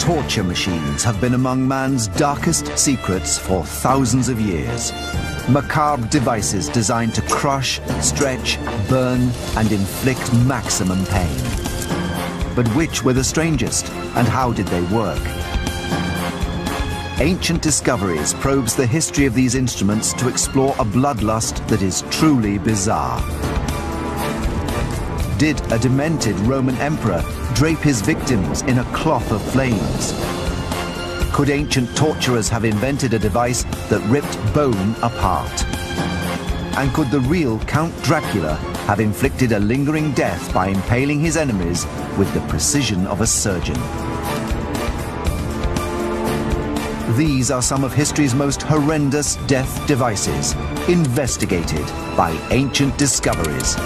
torture machines have been among man's darkest secrets for thousands of years. Macabre devices designed to crush, stretch, burn, and inflict maximum pain. But which were the strangest, and how did they work? Ancient Discoveries probes the history of these instruments to explore a bloodlust that is truly bizarre. Did a demented Roman emperor drape his victims in a cloth of flames? Could ancient torturers have invented a device that ripped bone apart? And could the real Count Dracula have inflicted a lingering death by impaling his enemies with the precision of a surgeon? These are some of history's most horrendous death devices, investigated by Ancient Discoveries.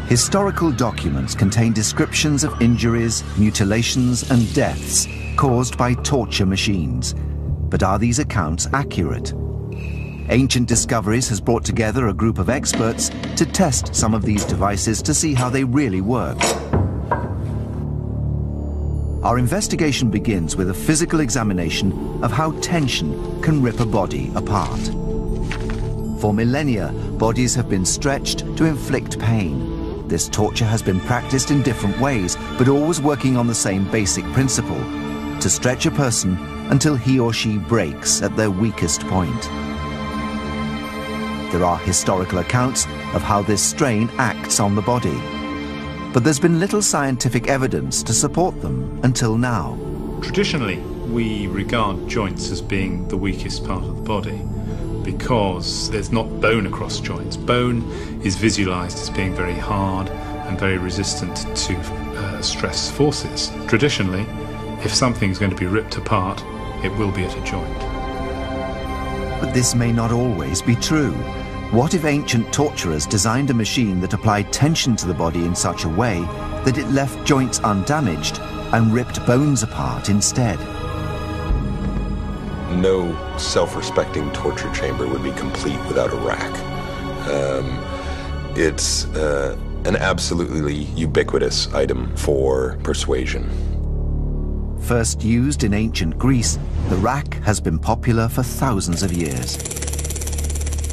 Historical documents contain descriptions of injuries, mutilations, and deaths caused by torture machines. But are these accounts accurate? Ancient Discoveries has brought together a group of experts to test some of these devices to see how they really work. Our investigation begins with a physical examination of how tension can rip a body apart. For millennia, bodies have been stretched to inflict pain. This torture has been practiced in different ways, but always working on the same basic principle: to stretch a person until he or she breaks at their weakest point. There are historical accounts of how this strain acts on the body, but there's been little scientific evidence to support them until now. Traditionally, we regard joints as being the weakest part of the body because there's not bone across joints. Bone is visualized as being very hard and very resistant to stress forces. Traditionally, if something's going to be ripped apart, it will be at a joint. But this may not always be true. What if ancient torturers designed a machine that applied tension to the body in such a way that it left joints undamaged and ripped bones apart instead? No self-respecting torture chamber would be complete without a rack. It's an absolutely ubiquitous item for persuasion. First used in ancient Greece, the rack has been popular for thousands of years.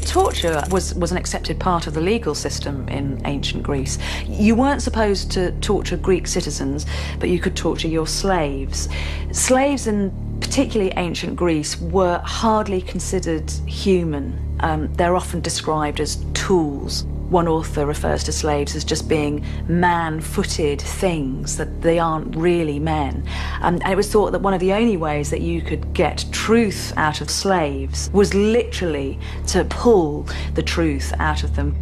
Torture was an accepted part of the legal system in ancient Greece. You weren't supposed to torture Greek citizens, but you could torture your slaves. Slaves in particularly ancient Greece were hardly considered human. They're often described as tools. One author refers to slaves as just being man-footed things, that they aren't really men. And it was thought that one of the only ways that you could get truth out of slaves was literally to pull the truth out of them.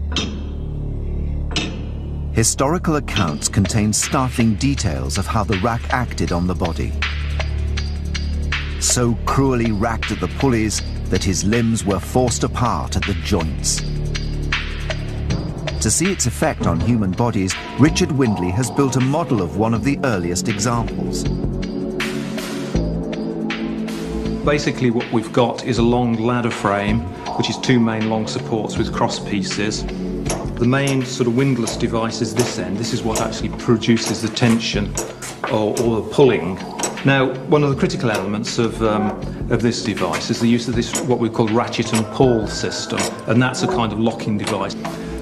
Historical accounts contain startling details of how the rack acted on the body. So cruelly racked at the pulleys that his limbs were forced apart at the joints. To see its effect on human bodies, Richard Windley has built a model of one of the earliest examples. Basically what we've got is a long ladder frame, which is two main long supports with cross pieces. The main sort of windlass device is this end. This is what actually produces the tension or the pulling. Now, one of the critical elements of this device is the use of this, what we call ratchet and pull system, and that's a kind of locking device.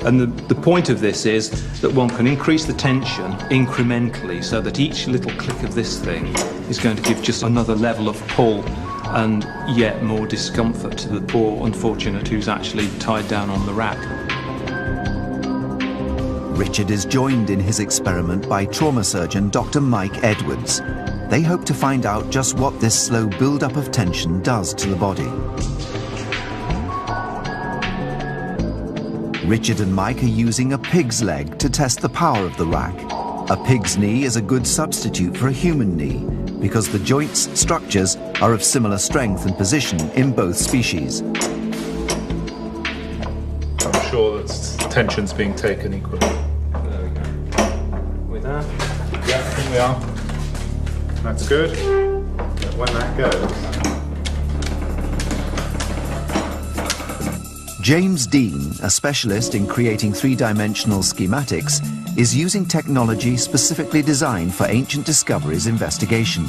And the point of this is that one can increase the tension incrementally so that each little click of this thing is going to give just another level of pull and yet more discomfort to the poor unfortunate who's actually tied down on the rack. Richard is joined in his experiment by trauma surgeon Dr. Mike Edwards. They hope to find out just what this slow build-up of tension does to the body. Richard and Mike are using a pig's leg to test the power of the rack. A pig's knee is a good substitute for a human knee because the joints' structures are of similar strength and position in both species. I'm sure that tension's being taken equally. There we go. With that? Yeah, here we are. That's good. When that goes. James Dean, a specialist in creating three-dimensional schematics, is using technology specifically designed for Ancient Discoveries investigation.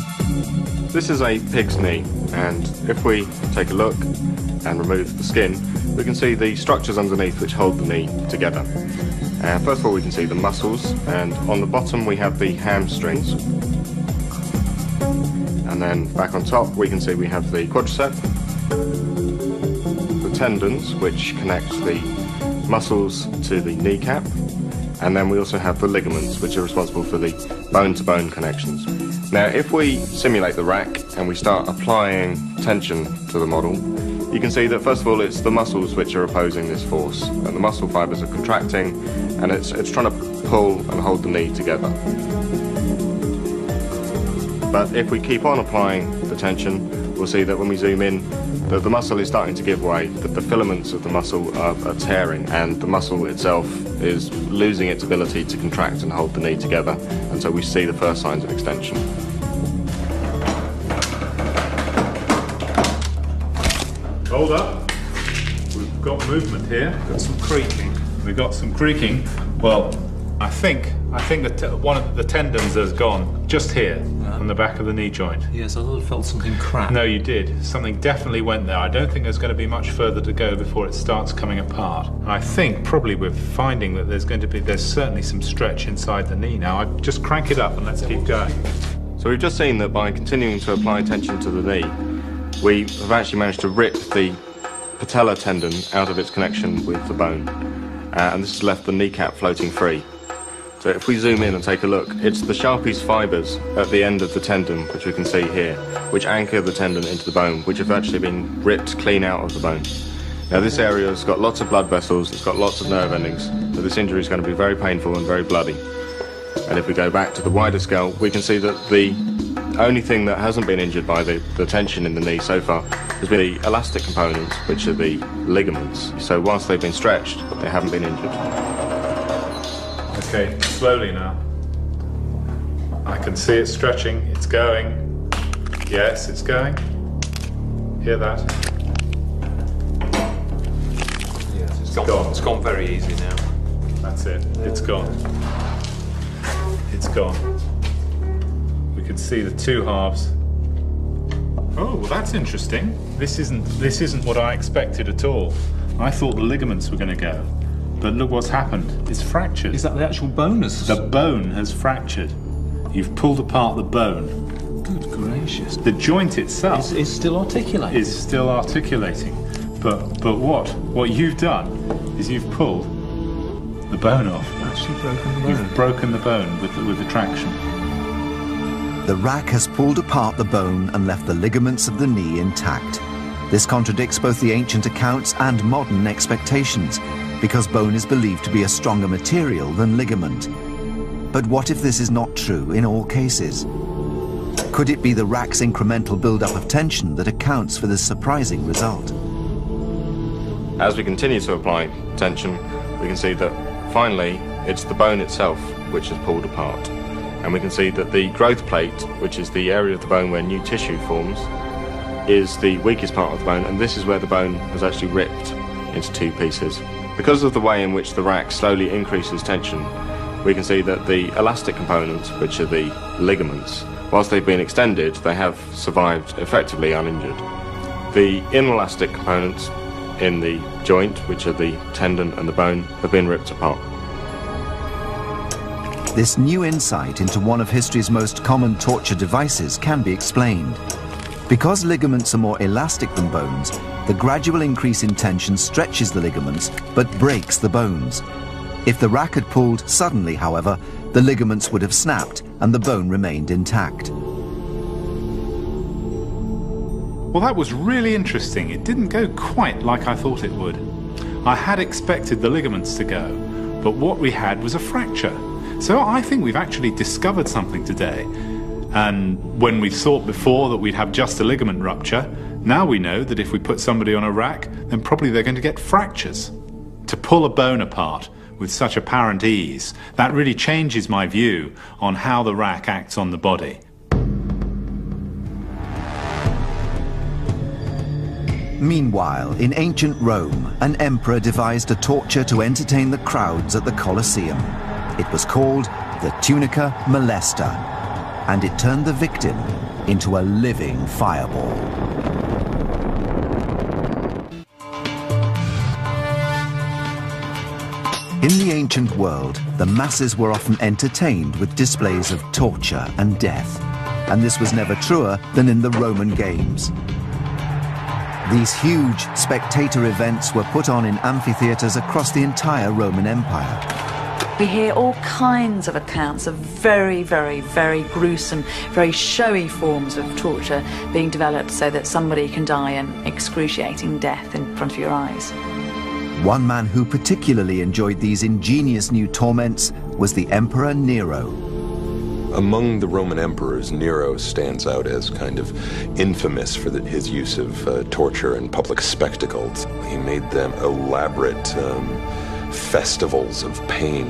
This is a pig's knee, and if we take a look and remove the skin, we can see the structures underneath which hold the knee together. First of all, we can see the muscles, and on the bottom we have the hamstrings. And then back on top we can see we have the quadricep, the tendons which connect the muscles to the kneecap, and then we also have the ligaments which are responsible for the bone-to-bone connections. Now if we simulate the rack and we start applying tension to the model, you can see that first of all it's the muscles which are opposing this force, and the muscle fibres are contracting and it's trying to pull and hold the knee together. But if we keep on applying the tension, we'll see that when we zoom in, that the muscle is starting to give way, that the filaments of the muscle are tearing, and the muscle itself is losing its ability to contract and hold the knee together, and so we see the first signs of extension. Hold up. We've got movement here. Got some creaking. We've got some creaking. Well, I think one of the tendons has gone just here on the back of the knee joint. Yes, I thought I felt something crack. No, you did. Something definitely went there. I don't think there's going to be much further to go before it starts coming apart. I think probably we're finding that there's certainly some stretch inside the knee now. I'd just crank it up and let's keep going. So we've just seen that by continuing to apply tension to the knee, we have actually managed to rip the patella tendon out of its connection with the bone, and this has left the kneecap floating free. So if we zoom in and take a look, it's the Sharpie's fibres at the end of the tendon, which we can see here, which anchor the tendon into the bone, which have actually been ripped clean out of the bone. Now this area has got lots of blood vessels, it's got lots of nerve endings, so this injury is going to be very painful and very bloody. And if we go back to the wider scale, we can see that the only thing that hasn't been injured by the tension in the knee so far has been the elastic components, which are the ligaments. So whilst they've been stretched, they haven't been injured. Okay, slowly now. I can see it stretching, it's going. Yes, it's going. Hear that? Yes, it's gone. It's gone very easy now. That's it, it's gone. It's gone. We can see the two halves. Oh, well that's interesting. This isn't what I expected at all. I thought the ligaments were going to go. But look what's happened. It's fractured. Is that the actual bone? The bone has fractured. You've pulled apart the bone. Good gracious. The joint itself is still articulating. Is still articulating. But what you've done is you've pulled the bone off. Actually broken the bone. You've broken the bone with the traction. The rack has pulled apart the bone and left the ligaments of the knee intact. This contradicts both the ancient accounts and modern expectations, because bone is believed to be a stronger material than ligament. But what if this is not true in all cases? Could it be the rack's incremental build-up of tension that accounts for this surprising result? As we continue to apply tension, we can see that finally it's the bone itself which is pulled apart. And we can see that the growth plate, which is the area of the bone where new tissue forms, is the weakest part of the bone, and this is where the bone has actually ripped into two pieces. Because of the way in which the rack slowly increases tension, we can see that the elastic components, which are the ligaments, whilst they've been extended, they have survived effectively uninjured. The inelastic components in the joint, which are the tendon and the bone, have been ripped apart. This new insight into one of history's most common torture devices can be explained. Because ligaments are more elastic than bones, the gradual increase in tension stretches the ligaments but breaks the bones. If the rack had pulled suddenly, however, the ligaments would have snapped and the bone remained intact. Well, that was really interesting. It didn't go quite like I thought it would. I had expected the ligaments to go, but what we had was a fracture. So I think we've actually discovered something today. And when we thought before that we'd have just a ligament rupture, now we know that if we put somebody on a rack, then probably they're going to get fractures. To pull a bone apart with such apparent ease, that really changes my view on how the rack acts on the body. Meanwhile, in ancient Rome, an emperor devised a torture to entertain the crowds at the Colosseum. It was called the tunica molesta, and it turned the victim into a living fireball. In the ancient world, the masses were often entertained with displays of torture and death, and this was never truer than in the Roman games. These huge spectator events were put on in amphitheatres across the entire Roman Empire. We hear all kinds of accounts of very, very, very gruesome, very showy forms of torture being developed so that somebody can die an excruciating death in front of your eyes. One man who particularly enjoyed these ingenious new torments was the Emperor Nero. Among the Roman emperors, Nero stands out as kind of infamous for his use of torture and public spectacles. He made them elaborate festivals of pain.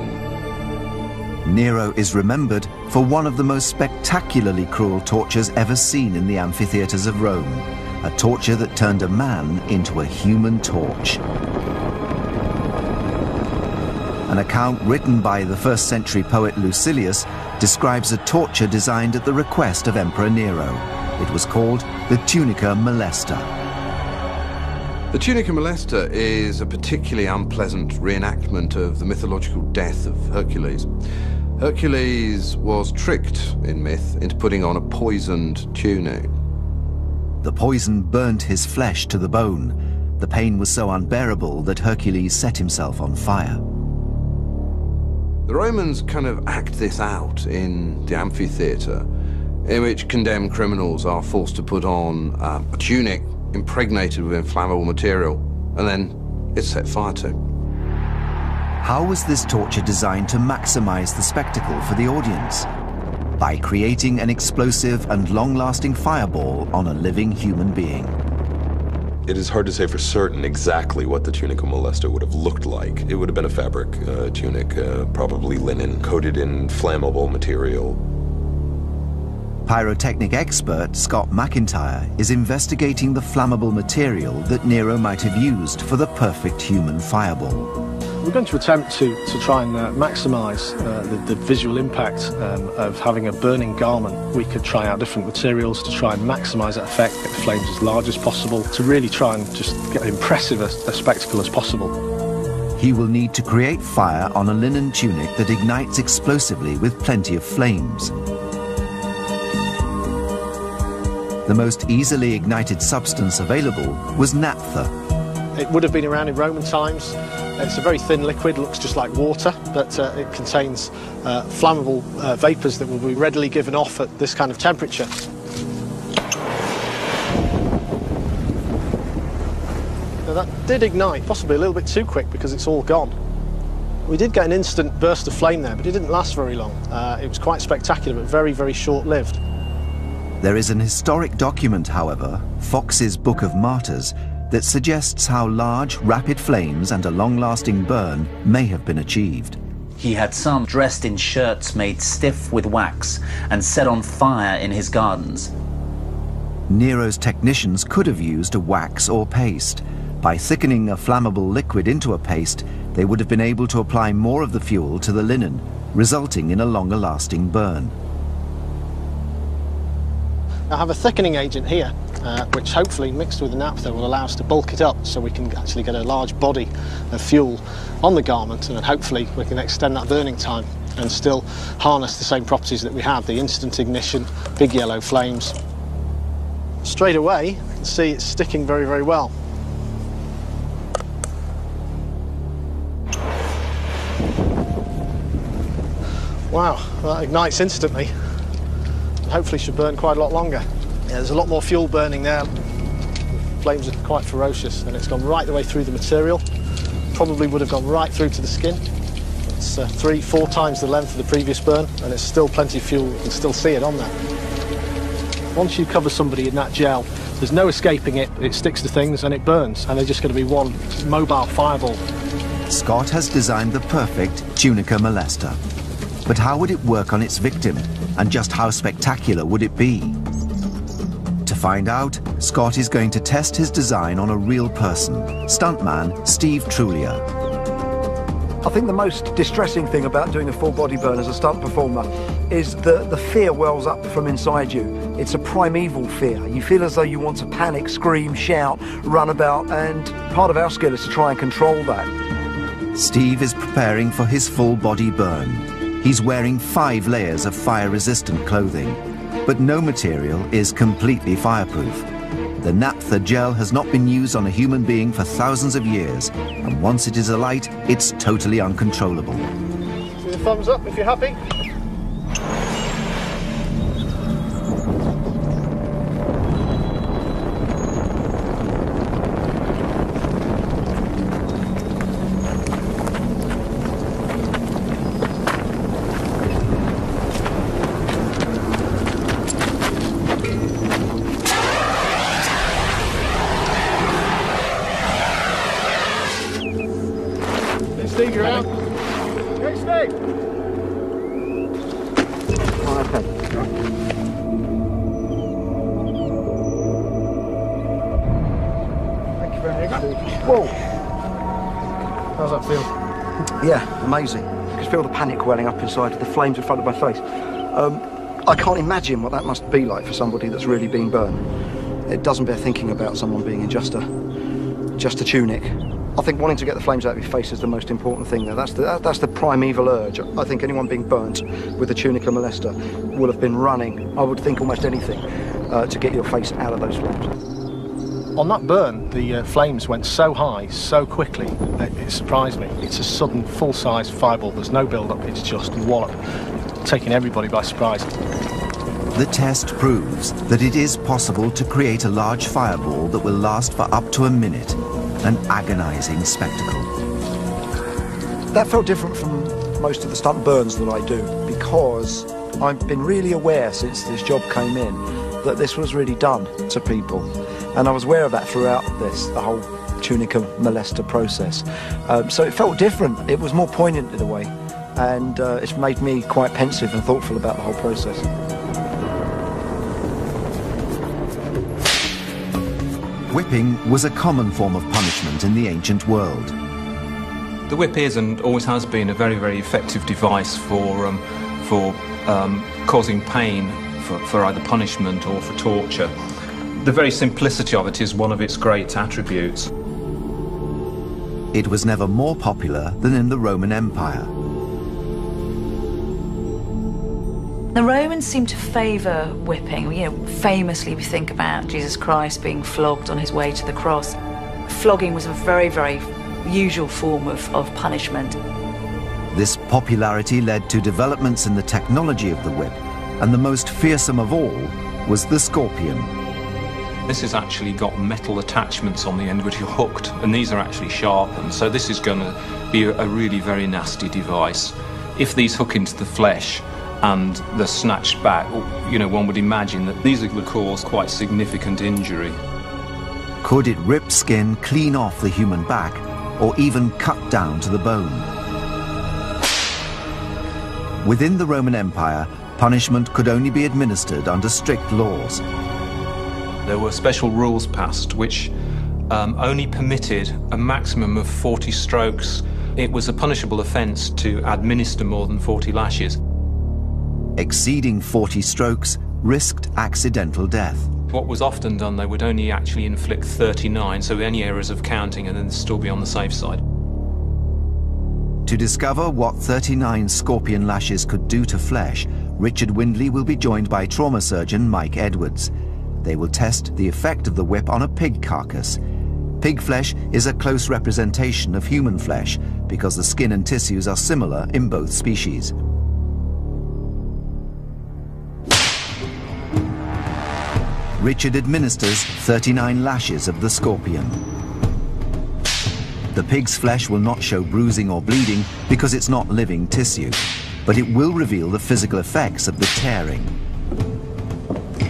Nero is remembered for one of the most spectacularly cruel tortures ever seen in the amphitheatres of Rome, a torture that turned a man into a human torch. An account written by the 1st century poet Lucilius describes a torture designed at the request of Emperor Nero. It was called the tunica molesta. The tunica molesta is a particularly unpleasant reenactment of the mythological death of Hercules. Hercules was tricked in myth into putting on a poisoned tunic. The poison burnt his flesh to the bone. The pain was so unbearable that Hercules set himself on fire. The Romans kind of act this out in the amphitheatre, in which condemned criminals are forced to put on a tunic impregnated with inflammable material, and then it's set fire to. How was this torture designed to maximize the spectacle for the audience? By creating an explosive and long-lasting fireball on a living human being. It is hard to say for certain exactly what the tunica molesta would have looked like. It would have been a fabric tunic, probably linen, coated in flammable material. Pyrotechnic expert Scott McIntyre is investigating the flammable material that Nero might have used for the perfect human fireball. We're going to attempt to try and maximise the visual impact of having a burning garment. We could try out different materials to try and maximise that effect, get the flames as large as possible, to really try and just get as impressive a spectacle as possible. He will need to create fire on a linen tunic that ignites explosively with plenty of flames. The most easily ignited substance available was naphtha. It would have been around in Roman times. It's a very thin liquid, looks just like water, but it contains flammable vapours that will be readily given off at this kind of temperature. Now that did ignite, possibly a little bit too quick because it's all gone. We did get an instant burst of flame there, but it didn't last very long. It was quite spectacular, but very, very short-lived. There is an historic document, however, Fox's Book of Martyrs, that suggests how large, rapid flames and a long-lasting burn may have been achieved. He had some dressed in shirts made stiff with wax and set on fire in his gardens. Nero's technicians could have used a wax or paste. By thickening a flammable liquid into a paste, they would have been able to apply more of the fuel to the linen, resulting in a longer-lasting burn. I have a thickening agent here, which hopefully mixed with the naphtha will allow us to bulk it up so we can actually get a large body of fuel on the garment, and then hopefully we can extend that burning time and still harness the same properties that we have, the instant ignition, big yellow flames. Straight away, you can see it's sticking very, very well. Wow, that ignites instantly. Hopefully should burn quite a lot longer. Yeah, there's a lot more fuel burning there. The flames are quite ferocious, and it's gone right the way through the material. Probably would have gone right through to the skin. It's 3-4 times the length of the previous burn, and it's still plenty of fuel. You can still see it on there. Once you cover somebody in that gel, there's no escaping it. It sticks to things and it burns, and they're just going to be one mobile fireball. Scott has designed the perfect tunica molesta. But how would it work on its victim? And just how spectacular would it be? To find out, Scott is going to test his design on a real person, stuntman Steve Trulia. I think the most distressing thing about doing a full body burn as a stunt performer is the fear wells up from inside you. It's a primeval fear. You feel as though you want to panic, scream, shout, run about, and part of our skill is to try and control that. Steve is preparing for his full body burn. He's wearing 5 layers of fire-resistant clothing, but no material is completely fireproof. The naphtha gel has not been used on a human being for thousands of years, and once it is alight, it's totally uncontrollable. See the thumbs up if you're happy. Steve, you're out. Hey, Steve! Okay. Thank you very much. Whoa! How's that feel? Yeah, amazing. You can feel the panic welling up inside, the flames in front of my face. I can't imagine what that must be like for somebody that's really been burned. It doesn't bear thinking about someone being in just a tunic. I think wanting to get the flames out of your face is the most important thing there. That's the primeval urge. I think anyone being burnt with a tunica molester will have been running, I would think, almost anything to get your face out of those flames. On that burn, the flames went so high, so quickly, it surprised me. It's a sudden, full-size fireball. There's no build-up, it's just wallop, taking everybody by surprise. The test proves that it is possible to create a large fireball that will last for up to a minute. An agonizing spectacle. That felt different from most of the stunt burns that I do, because I've been really aware since this job came in that this was really done to people, and I was aware of that throughout the whole tunica molester process. So it felt different. It was more poignant in a way, and it's made me quite pensive and thoughtful about the whole process. Whipping was a common form of punishment in the ancient world. The whip is and always has been a very, very effective device for causing pain for either punishment or for torture. The very simplicity of it is one of its great attributes. It was never more popular than in the Roman Empire. The Romans seem to favour whipping. You know, famously we think about Jesus Christ being flogged on his way to the cross. Flogging was a very, very usual form of punishment. This popularity led to developments in the technology of the whip, and the most fearsome of all was the scorpion. This has actually got metal attachments on the end which are hooked, and these are actually sharpened, so this is going to be a really very nasty device. If these hook into the flesh and they're snatched back, you know, one would imagine that these would cause quite significant injury. Could it rip skin clean off the human back, or even cut down to the bone? Within the Roman Empire, punishment could only be administered under strict laws. There were special rules passed which only permitted a maximum of 40 strokes. It was a punishable offence to administer more than 40 lashes. Exceeding 40 strokes risked accidental death. What was often done, they would only actually inflict 39, so any errors of counting and then still be on the safe side. To discover what 39 scorpion lashes could do to flesh, Richard Windley will be joined by trauma surgeon Mike Edwards. They will test the effect of the whip on a pig carcass. Pig flesh is a close representation of human flesh because the skin and tissues are similar in both species. Richard administers 39 lashes of the scorpion. The pig's flesh will not show bruising or bleeding because it's not living tissue, but it will reveal the physical effects of the tearing.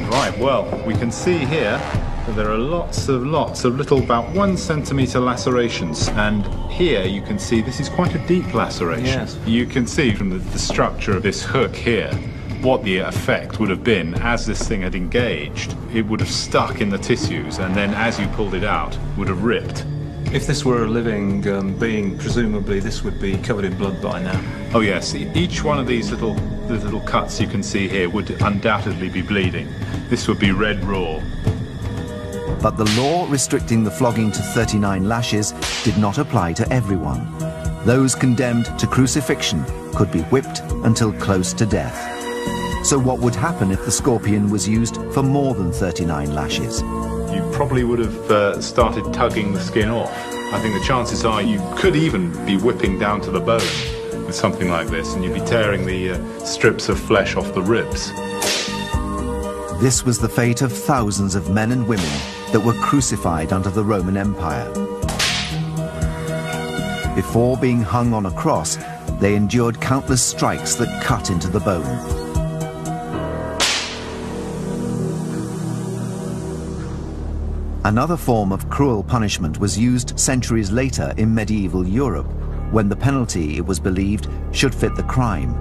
Right, well, we can see here that there are lots of little, about 1 centimetre lacerations, and here you can see this is quite a deep laceration. Yes. You can see from the structure of this hook here what the effect would have been as this thing had engaged. It would have stuck in the tissues, and then as you pulled it out, would have ripped. If this were a living being, presumably this would be covered in blood by now. Oh yes, each one of these little cuts you can see here would undoubtedly be bleeding. This would be red raw. But the law restricting the flogging to 39 lashes did not apply to everyone. Those condemned to crucifixion could be whipped until close to death. So what would happen if the scorpion was used for more than 39 lashes? You probably would have started tugging the skin off. I think the chances are you could even be whipping down to the bone with something like this, and you'd be tearing the strips of flesh off the ribs. This was the fate of thousands of men and women that were crucified under the Roman Empire. Before being hung on a cross, they endured countless strikes that cut into the bone. Another form of cruel punishment was used centuries later in medieval Europe, when the penalty, it was believed, should fit the crime.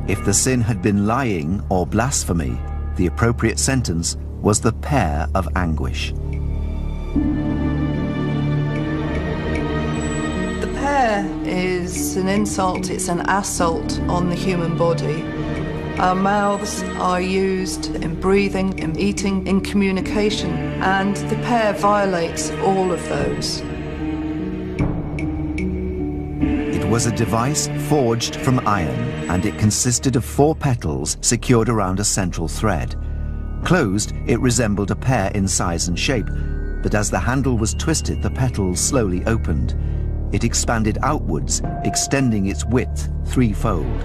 If the sin had been lying or blasphemy, the appropriate sentence was the pear of anguish. The pear is an insult, it's an assault on the human body. Our mouths are used in breathing, in eating, in communication, and the pear violates all of those. It was a device forged from iron, and it consisted of 4 petals secured around a central thread. Closed, it resembled a pear in size and shape, but as the handle was twisted, the petals slowly opened. It expanded outwards, extending its width 3-fold.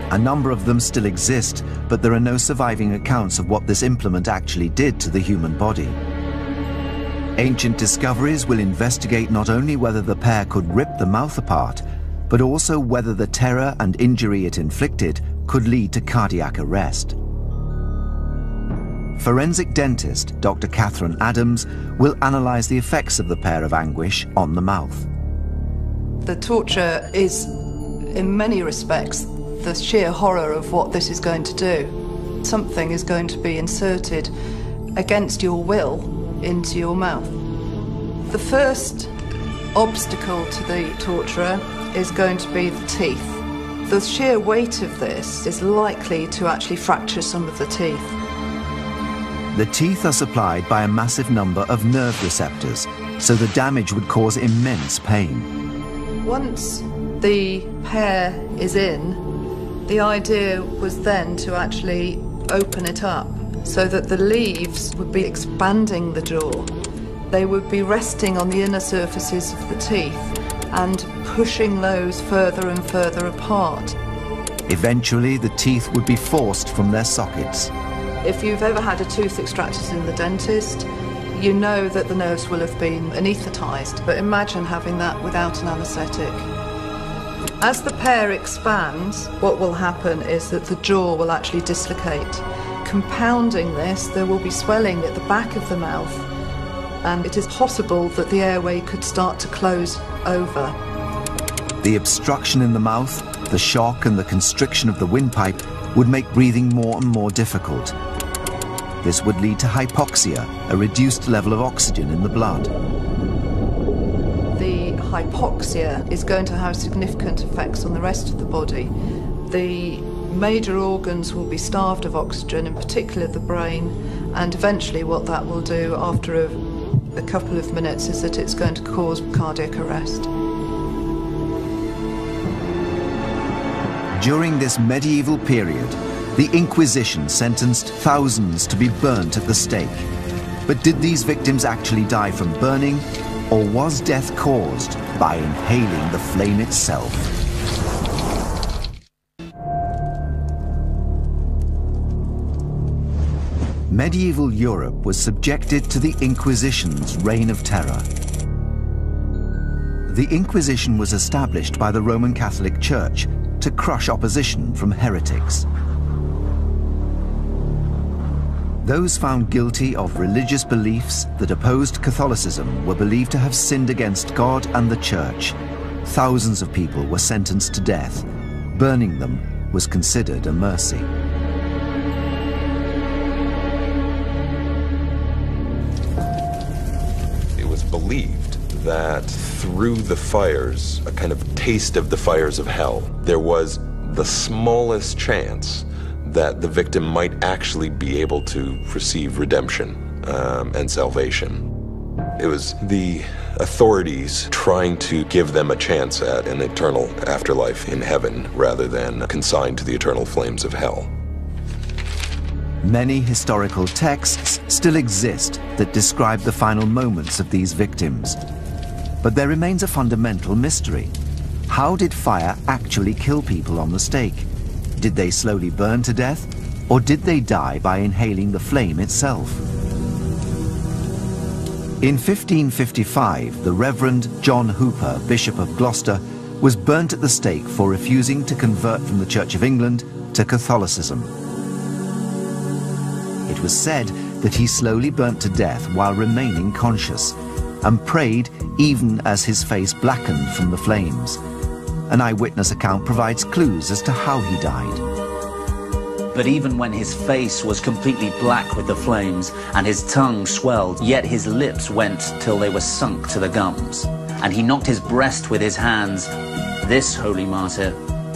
A number of them still exist, but there are no surviving accounts of what this implement actually did to the human body. Ancient discoveries will investigate not only whether the pear could rip the mouth apart, but also whether the terror and injury it inflicted could lead to cardiac arrest. Forensic dentist Dr. Catherine Adams will analyze the effects of the pear of anguish on the mouth. The torture is, in many respects, the sheer horror of what this is going to do. Something is going to be inserted against your will into your mouth. The first obstacle to the torturer is going to be the teeth. The sheer weight of this is likely to actually fracture some of the teeth. The teeth are supplied by a massive number of nerve receptors, so the damage would cause immense pain. Once the pear is in, the idea was then to actually open it up so that the leaves would be expanding the jaw. They would be resting on the inner surfaces of the teeth and pushing those further and further apart. Eventually, the teeth would be forced from their sockets. If you've ever had a tooth extracted in the dentist, you know that the nerves will have been anaesthetized, but imagine having that without an anesthetic. As the pear expands, what will happen is that the jaw will actually dislocate. Compounding this, there will be swelling at the back of the mouth, and it is possible that the airway could start to close over. The obstruction in the mouth, the shock and the constriction of the windpipe would make breathing more and more difficult. This would lead to hypoxia, a reduced level of oxygen in the blood. Hypoxia is going to have significant effects on the rest of the body. The major organs will be starved of oxygen, in particular the brain, and eventually what that will do after a couple of minutes is that it's going to cause cardiac arrest. During this medieval period, the Inquisition sentenced thousands to be burnt at the stake. But did these victims actually die from burning, or was death caused by inhaling the flame itself? Medieval Europe was subjected to the Inquisition's reign of terror. The Inquisition was established by the Roman Catholic Church to crush opposition from heretics. Those found guilty of religious beliefs that opposed Catholicism were believed to have sinned against God and the Church. Thousands of people were sentenced to death. burning them was considered a mercy. It was believed that through the fires, a kind of taste of the fires of hell, there was the smallest chance that the victim might actually be able to receive redemption and salvation. It was the authorities trying to give them a chance at an eternal afterlife in heaven rather than consigned to the eternal flames of hell. Many historical texts still exist that describe the final moments of these victims. But there remains a fundamental mystery. How did fire actually kill people on the stake? Did they slowly burn to death, or did they die by inhaling the flame itself? In 1555, the Reverend John Hooper, Bishop of Gloucester, was burnt at the stake for refusing to convert from the Church of England to Catholicism. It was said that he slowly burnt to death while remaining conscious, and prayed even as his face blackened from the flames. An eyewitness account provides clues as to how he died. But even when his face was completely black with the flames and his tongue swelled, yet his lips went till they were sunk to the gums, and he knocked his breast with his hands, this holy martyr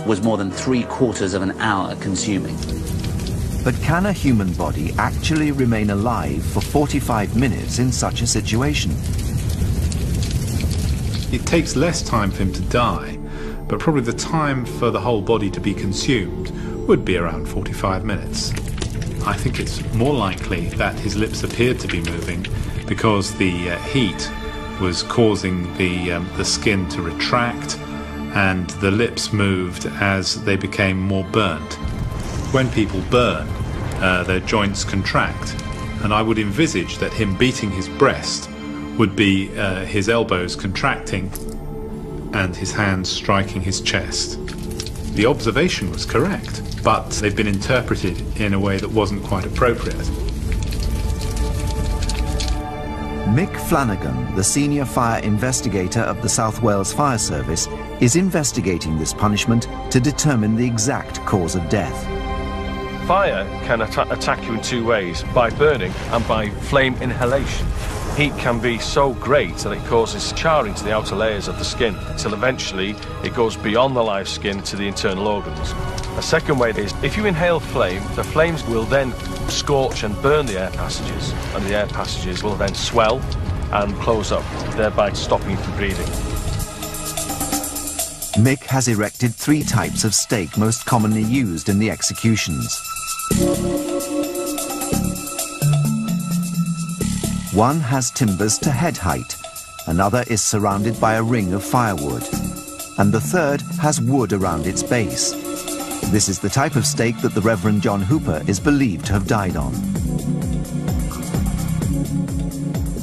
was more than 3/4 of an hour consuming. But can a human body actually remain alive for 45 minutes in such a situation? It takes less time for him to die, but probably the time for the whole body to be consumed would be around 45 minutes. I think it's more likely that his lips appeared to be moving because the heat was causing the skin to retract, and the lips moved as they became more burnt. When people burn, their joints contract, and I would envisage that him beating his breast would be his elbows contracting and his hands striking his chest. The observation was correct, but they've been interpreted in a way that wasn't quite appropriate. Mick Flanagan, the senior fire investigator of the South Wales Fire Service, is investigating this punishment to determine the exact cause of death. Fire can attack you in two ways, by burning and by flame inhalation. Heat can be so great that it causes charring to the outer layers of the skin, until eventually it goes beyond the live skin to the internal organs. A second way is, if you inhale flame, the flames will then scorch and burn the air passages, and the air passages will then swell and close up, thereby stopping you from breathing. Mick has erected 3 types of stake most commonly used in the executions. One has timbers to head height, another is surrounded by a ring of firewood, and the third has wood around its base. This is the type of stake that the Reverend John Hooper is believed to have died on.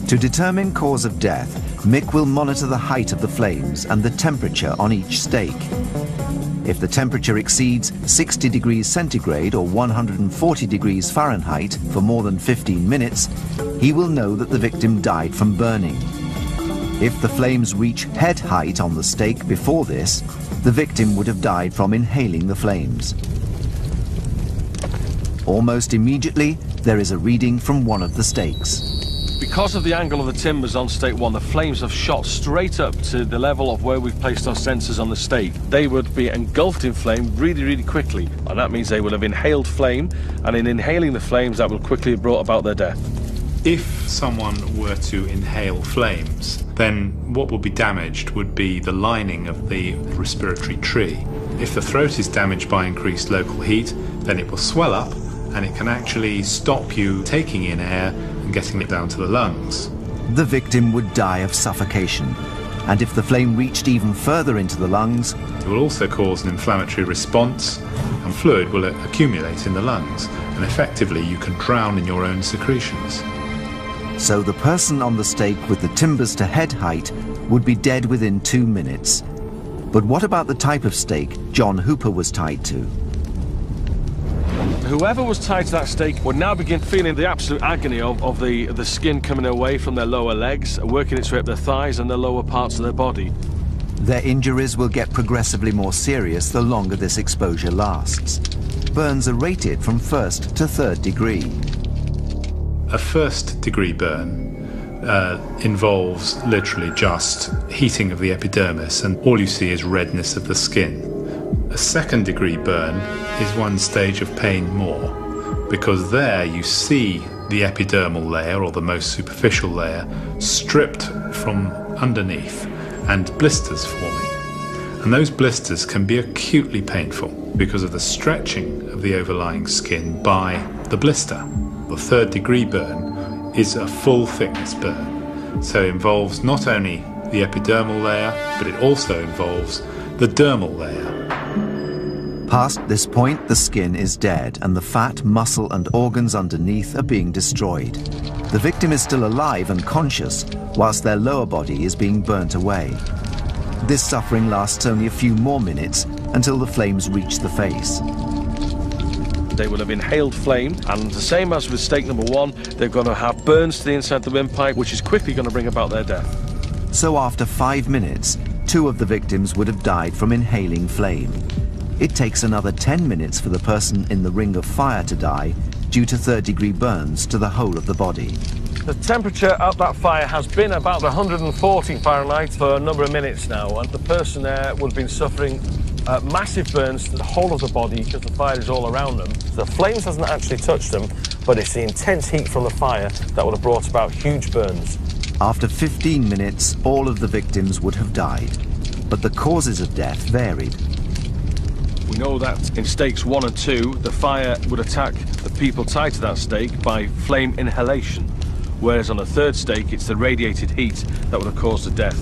To determine cause of death, Mick will monitor the height of the flames and the temperature on each stake. If the temperature exceeds 60 degrees centigrade or 140 degrees Fahrenheit for more than 15 minutes, he will know that the victim died from burning. If the flames reach head height on the stake before this, the victim would have died from inhaling the flames. Almost immediately, there is a reading from one of the stakes. Because of the angle of the timbers on stake 1, the flames have shot straight up to the level of where we've placed our sensors on the stake. They would be engulfed in flame really, really quickly, and that means they will have inhaled flame, and in inhaling the flames, that will quickly have brought about their death. If someone were to inhale flames, then what would be damaged would be the lining of the respiratory tree. If the throat is damaged by increased local heat, then it will swell up, and it can actually stop you taking in air and getting it down to the lungs. The victim would die of suffocation, and if the flame reached even further into the lungs, it will also cause an inflammatory response, and fluid will accumulate in the lungs, and effectively you can drown in your own secretions. So the person on the stake with the timbers to head height would be dead within 2 minutes. But what about the type of stake John Hooper was tied to? Whoever was tied to that stake would now begin feeling the absolute agony of the skin coming away from their lower legs, working its way up their thighs and the lower parts of their body. Their injuries will get progressively more serious the longer this exposure lasts. Burns are rated from 1st to 3rd degree. A 1st degree burn involves literally just heating of the epidermis, and all you see is redness of the skin. A 2nd degree burn is one stage of pain more, because there you see the epidermal layer, or the most superficial layer, stripped from underneath and blisters forming. And those blisters can be acutely painful because of the stretching of the overlying skin by the blister. The 3rd degree burn is a full thickness burn, so it involves not only the epidermal layer, but it also involves the dermal layer. Past this point, the skin is dead and the fat, muscle and organs underneath are being destroyed. The victim is still alive and conscious, whilst their lower body is being burnt away. This suffering lasts only a few more minutes until the flames reach the face. They will have inhaled flame, and the same as with stake number 1, they're going to have burns to the inside of the windpipe, which is quickly going to bring about their death. So after 5 minutes, 2 of the victims would have died from inhaling flame. It takes another 10 minutes for the person in the ring of fire to die due to 3rd degree burns to the whole of the body. The temperature at that fire has been about 140 Fahrenheit for a number of minutes now, and the person there would have been suffering massive burns to the whole of the body because the fire is all around them. The flames hasn't actually touched them, but it's the intense heat from the fire that would have brought about huge burns. After 15 minutes, all of the victims would have died, but the causes of death varied. We know that in stakes 1 and 2, the fire would attack the people tied to that stake by flame inhalation, whereas on a 3rd stake, it's the radiated heat that would have caused the death.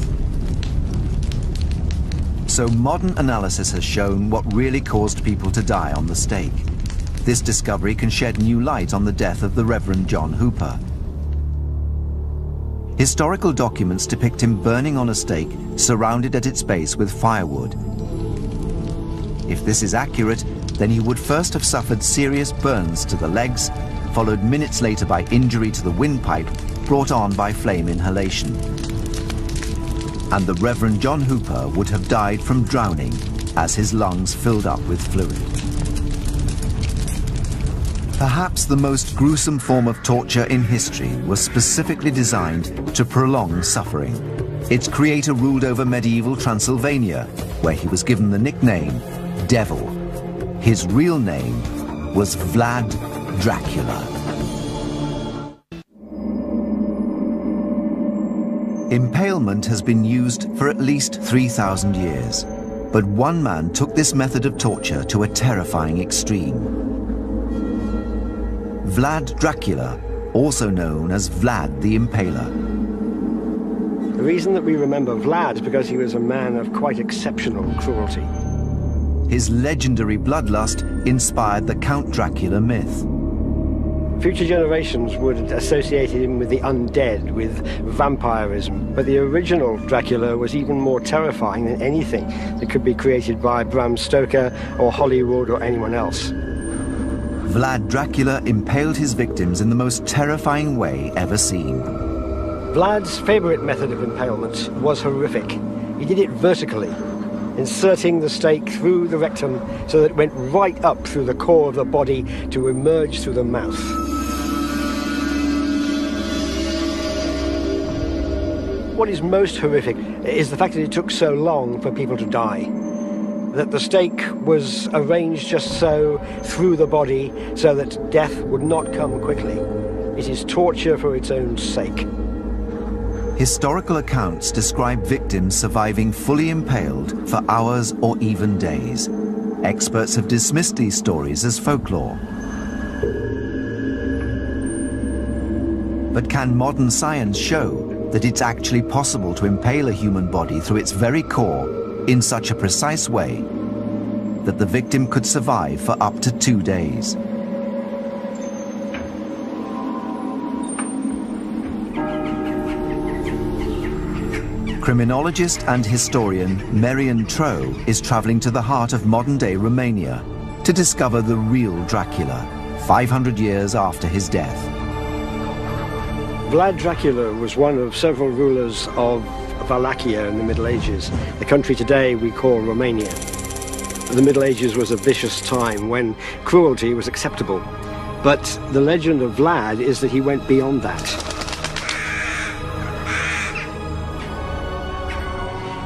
So modern analysis has shown what really caused people to die on the stake. This discovery can shed new light on the death of the Reverend John Hooper. Historical documents depict him burning on a stake, surrounded at its base with firewood. If this is accurate, then he would first have suffered serious burns to the legs, followed minutes later by injury to the windpipe brought on by flame inhalation. And the Reverend John Hooper would have died from drowning as his lungs filled up with fluid. Perhaps the most gruesome form of torture in history was specifically designed to prolong suffering. Its creator ruled over medieval Transylvania, where he was given the nickname Devil. His real name was Vlad Dracula. Impalement has been used for at least 3,000 years, but one man took this method of torture to a terrifying extreme. Vlad Dracula, also known as Vlad the Impaler. The reason that we remember Vlad is because he was a man of quite exceptional cruelty. His legendary bloodlust inspired the Count Dracula myth. Future generations would associate him with the undead, with vampirism, but the original Dracula was even more terrifying than anything that could be created by Bram Stoker or Hollywood or anyone else. Vlad Dracula impaled his victims in the most terrifying way ever seen. Vlad's favorite method of impalement was horrific. He did it vertically, inserting the stake through the rectum so that it went right up through the core of the body to emerge through the mouth. What is most horrific is the fact that it took so long for people to die. That the stake was arranged just so through the body so that death would not come quickly. It is torture for its own sake. Historical accounts describe victims surviving fully impaled for hours or even days. Experts have dismissed these stories as folklore. But can modern science show that it's actually possible to impale a human body through its very core in such a precise way that the victim could survive for up to 2 days? Criminologist and historian Marian Troe is traveling to the heart of modern-day Romania to discover the real Dracula, 500 years after his death. Vlad Dracula was one of several rulers of Wallachia in the Middle Ages, the country today we call Romania. The Middle Ages was a vicious time when cruelty was acceptable. But the legend of Vlad is that he went beyond that.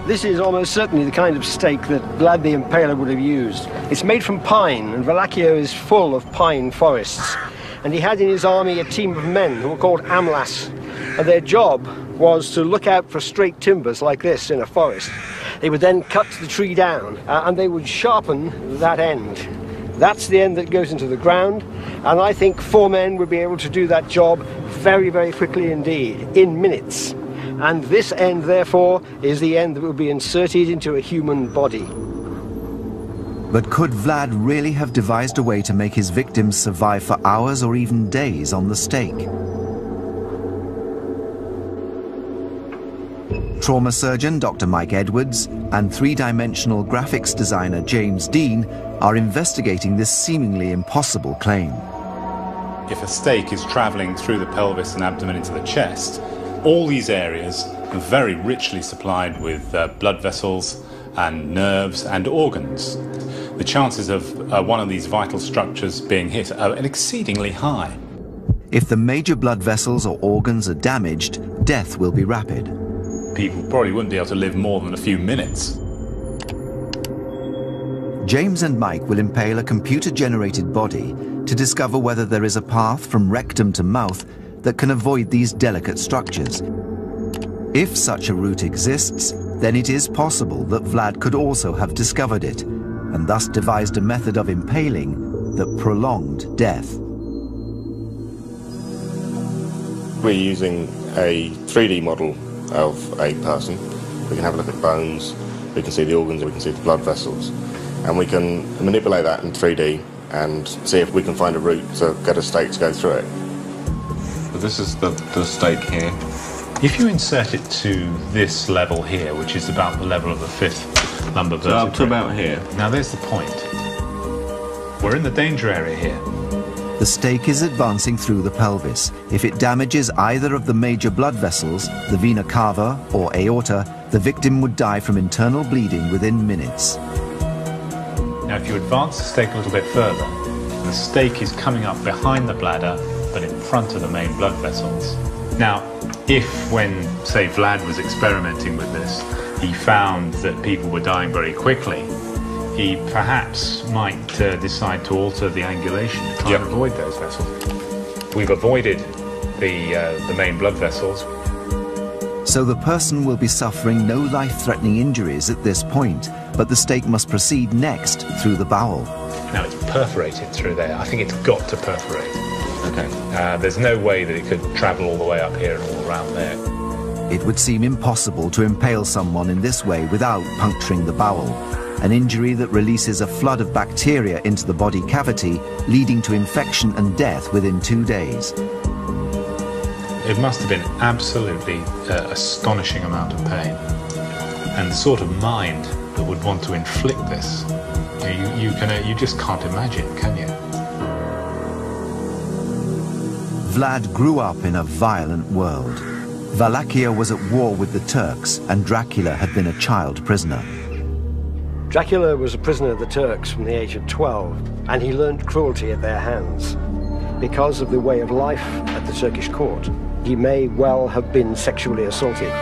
This is almost certainly the kind of stake that Vlad the Impaler would have used. It's made from pine, and Wallachia is full of pine forests. And he had in his army a team of men who were called amlas. And their job was to look out for straight timbers like this in a forest. They would then cut the tree down, and they would sharpen that end. That's the end that goes into the ground, and I think 4 men would be able to do that job very, very quickly indeed, in minutes. And this end, therefore, is the end that will be inserted into a human body. But could Vlad really have devised a way to make his victims survive for hours or even days on the stake? Trauma surgeon Dr. Mike Edwards and three-dimensional graphics designer James Dean are investigating this seemingly impossible claim. If a stake is travelling through the pelvis and abdomen into the chest, all these areas are very richly supplied with blood vessels and nerves and organs. The chances of one of these vital structures being hit are exceedingly high. If the major blood vessels or organs are damaged, death will be rapid. People probably wouldn't be able to live more than a few minutes. James and Mike will impale a computer-generated body to discover whether there is a path from rectum to mouth that can avoid these delicate structures. If such a route exists, then it is possible that Vlad could also have discovered it, and thus devised a method of impaling that prolonged death. We're using a 3D model of a person. We can have a look at bones, we can see the organs, we can see the blood vessels, and we can manipulate that in 3D and see if we can find a route to get a stake to go through it. So this is the stake here. If you insert it to this level here, which is about the level of the 5th lumbar vertebrae, so up to about here. Now there's the point. We're in the danger area here. The stake is advancing through the pelvis. If it damages either of the major blood vessels, the vena cava or aorta, the victim would die from internal bleeding within minutes. Now if you advance the stake a little bit further, the stake is coming up behind the bladder, but in front of the main blood vessels. Now, if when, say, Vlad was experimenting with this, he found that people were dying very quickly, he perhaps might decide to alter the angulation to try and avoid those vessels. We've avoided the main blood vessels. So the person will be suffering no life-threatening injuries at this point, but the stake must proceed next through the bowel. Now it's perforated through there. I think it's got to perforate. Okay. There's no way that it could travel all the way up here and all around there. It would seem impossible to impale someone in this way without puncturing the bowel, an injury that releases a flood of bacteria into the body cavity, leading to infection and death within 2 days. It must have been absolutely astonishing amount of pain, and the sort of mind that would want to inflict this, you just can't imagine, can you? Vlad grew up in a violent world. Wallachia was at war with the Turks, and Dracula had been a child prisoner. Dracula was a prisoner of the Turks from the age of 12, and he learned cruelty at their hands. Because of the way of life at the Turkish court, he may well have been sexually assaulted.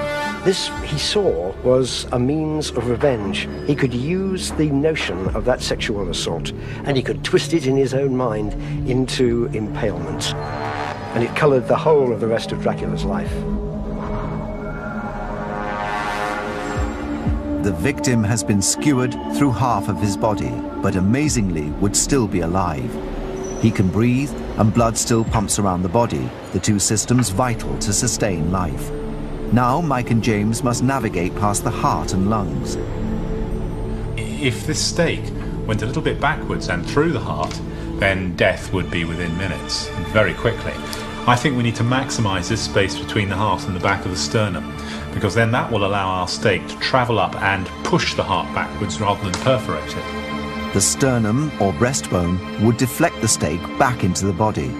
This, he saw, was a means of revenge. He could use the notion of that sexual assault, and he could twist it in his own mind into impalement. And it colored the whole of the rest of Dracula's life. The victim has been skewered through half of his body, but amazingly would still be alive. He can breathe, and blood still pumps around the body, the two systems vital to sustain life. Now Mike and James must navigate past the heart and lungs. If this stake went a little bit backwards and through the heart, then death would be within minutes, very quickly. I think we need to maximize this space between the heart and the back of the sternum, because then that will allow our stake to travel up and push the heart backwards rather than perforate it. The sternum, or breastbone, would deflect the stake back into the body.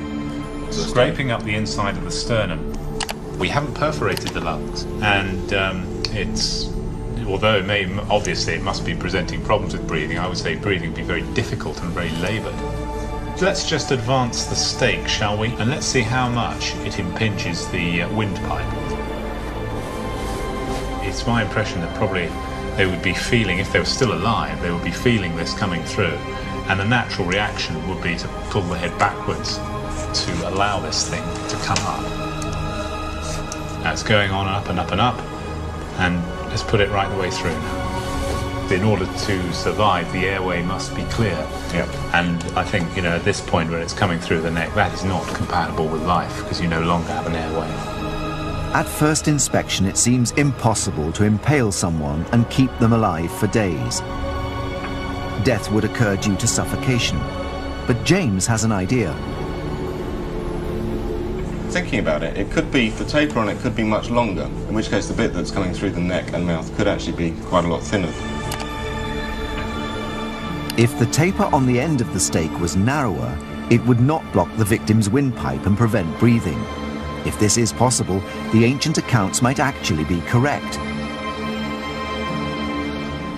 Scraping up the inside of the sternum, we haven't perforated the lungs, and Although obviously it must be presenting problems with breathing, I would say breathing would be very difficult and very laboured. Let's just advance the stake, shall we? And let's see how much it impinges the windpipe. It's my impression that probably they would be feeling, if they were still alive, they would be feeling this coming through, and the natural reaction would be to pull the head backwards to allow this thing to come up. Now it's going on up and up and up, and let's put it right the way through now. In order to survive, the airway must be clear. Yep. And I think, at this point where it's coming through the neck, that is not compatible with life, because you no longer have an airway. At first inspection, it seems impossible to impale someone and keep them alive for days. Death would occur due to suffocation. But James has an idea. Thinking about it, it could be, the taper on it could be much longer, in which case the bit that's coming through the neck and mouth could actually be quite a lot thinner. If the taper on the end of the stake was narrower, it would not block the victim's windpipe and prevent breathing. If this is possible, the ancient accounts might actually be correct.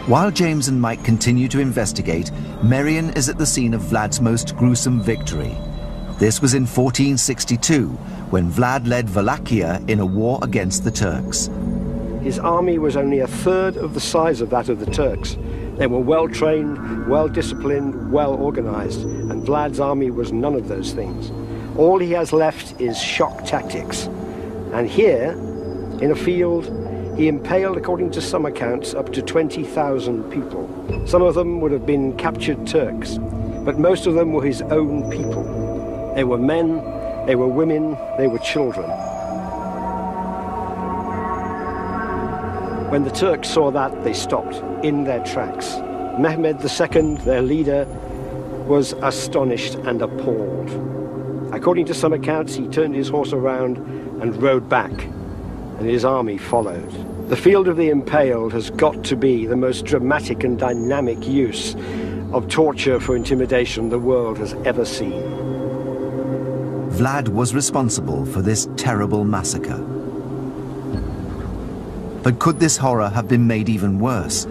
While James and Mike continue to investigate, Merian is at the scene of Vlad's most gruesome victory. This was in 1462, when Vlad led Wallachia in a war against the Turks. His army was only a third of the size of that of the Turks. They were well-trained, well-disciplined, well-organized, and Vlad's army was none of those things. All he has left is shock tactics. And here, in a field, he impaled, according to some accounts, up to 20,000 people. Some of them would have been captured Turks, but most of them were his own people. They were men, they were women, they were children. When the Turks saw that, they stopped in their tracks. Mehmed II, their leader, was astonished and appalled. According to some accounts, he turned his horse around and rode back, and his army followed. The field of the impaled has got to be the most dramatic and dynamic use of torture for intimidation the world has ever seen. Vlad was responsible for this terrible massacre. But could this horror have been made even worse?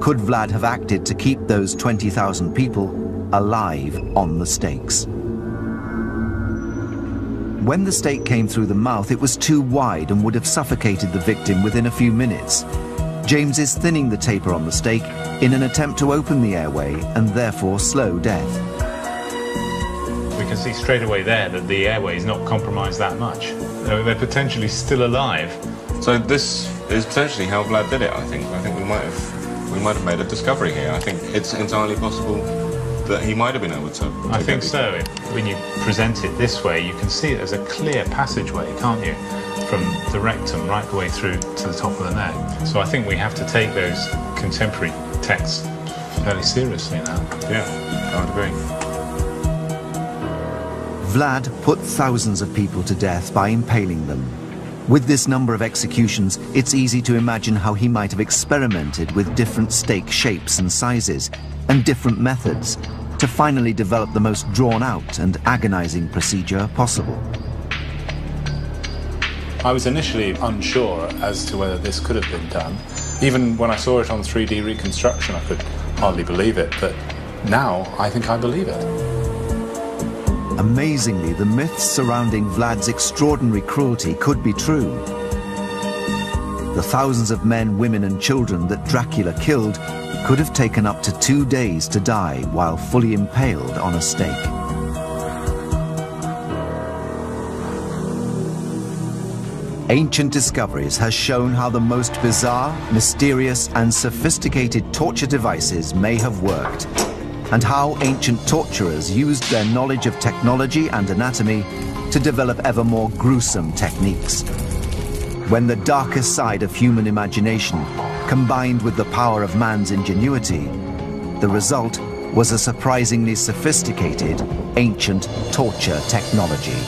Could Vlad have acted to keep those 20,000 people alive on the stakes? When the stake came through the mouth, it was too wide and would have suffocated the victim within a few minutes. James is thinning the taper on the stake in an attempt to open the airway and therefore slow death. We can see straight away there that the airway is not compromised that much. They're potentially still alive. So this is potentially how Vlad did it, I think. I think we might have made a discovery here. I think it's entirely possible that he might have been able to. I think so. When you present it this way, you can see it as a clear passageway, can't you? From the rectum right the way through to the top of the neck. So I think we have to take those contemporary texts fairly seriously now. Yeah, I would agree. Vlad put thousands of people to death by impaling them. With this number of executions, it's easy to imagine how he might have experimented with different stake shapes and sizes and different methods to finally develop the most drawn-out and agonizing procedure possible. I was initially unsure as to whether this could have been done. Even when I saw it on 3D reconstruction, I could hardly believe it, but now I think I believe it. Amazingly, the myths surrounding Vlad's extraordinary cruelty could be true. The thousands of men, women and children that Dracula killed could have taken up to 2 days to die while fully impaled on a stake. Ancient Discoveries has shown how the most bizarre, mysterious and sophisticated torture devices may have worked, and how ancient torturers used their knowledge of technology and anatomy to develop ever more gruesome techniques. When the darkest side of human imagination combined with the power of man's ingenuity, the result was a surprisingly sophisticated ancient torture technology.